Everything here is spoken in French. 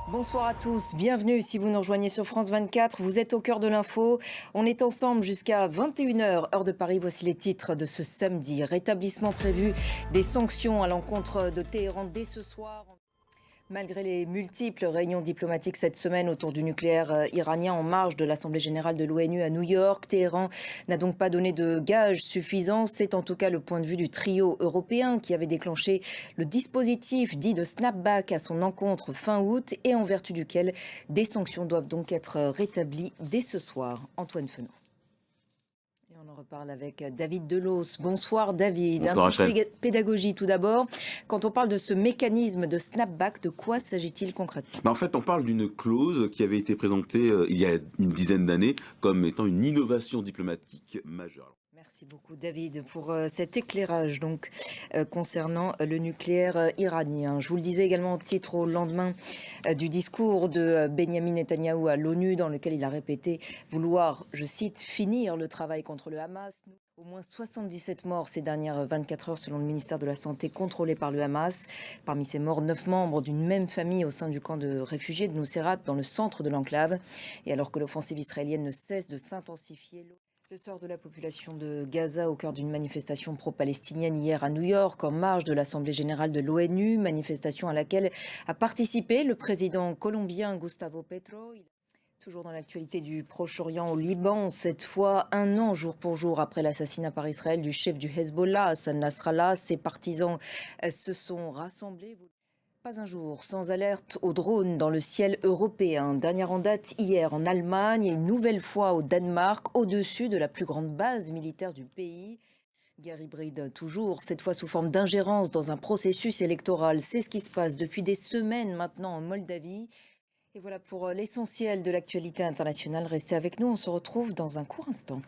Bonsoir à tous, bienvenue si vous nous rejoignez sur France 24, vous êtes au cœur de l'info. On est ensemble jusqu'à 21h, heure de Paris. Voici les titres de ce samedi. Rétablissement prévu des sanctions à l'encontre de Téhéran dès ce soir. Malgré les multiples réunions diplomatiques cette semaine autour du nucléaire iranien en marge de l'Assemblée générale de l'ONU à New York, Téhéran n'a donc pas donné de gages suffisants. C'est en tout cas le point de vue du trio européen qui avait déclenché le dispositif dit de snapback à son encontre fin août et en vertu duquel des sanctions doivent donc être rétablies dès ce soir. Antoine Fenon. On en reparle avec David Delos. Bonsoir David. Bonsoir Un peu Rachel. de pédagogie tout d'abord. Quand on parle de ce mécanisme de snapback, de quoi s'agit-il concrètement? En fait, on parle d'une clause qui avait été présentée il y a une dizaine d'années comme étant une innovation diplomatique majeure. Merci beaucoup David pour cet éclairage donc concernant le nucléaire iranien. Je vous le disais également au titre au lendemain du discours de Benyamin Netanyahou à l'ONU dans lequel il a répété vouloir, je cite, finir le travail contre le Hamas. Au moins 77 morts ces dernières 24 heures selon le ministère de la Santé contrôlé par le Hamas. Parmi ces morts, 9 membres d'une même famille au sein du camp de réfugiés de Nuseirat dans le centre de l'enclave. Et alors que l'offensive israélienne ne cesse de s'intensifier, le sort de la population de Gaza au cœur d'une manifestation pro-palestinienne hier à New York en marge de l'Assemblée générale de l'ONU, manifestation à laquelle a participé le président colombien Gustavo Petro. Toujours dans l'actualité du Proche-Orient au Liban, cette fois un an jour pour jour après l'assassinat par Israël du chef du Hezbollah, Hassan Nasrallah, ses partisans se sont rassemblés. Pas un jour sans alerte aux drones dans le ciel européen. Dernière en date hier en Allemagne et une nouvelle fois au Danemark, au-dessus de la plus grande base militaire du pays. Guerre hybride toujours, cette fois sous forme d'ingérence dans un processus électoral. C'est ce qui se passe depuis des semaines maintenant en Moldavie. Et voilà pour l'essentiel de l'actualité internationale. Restez avec nous, on se retrouve dans un court instant.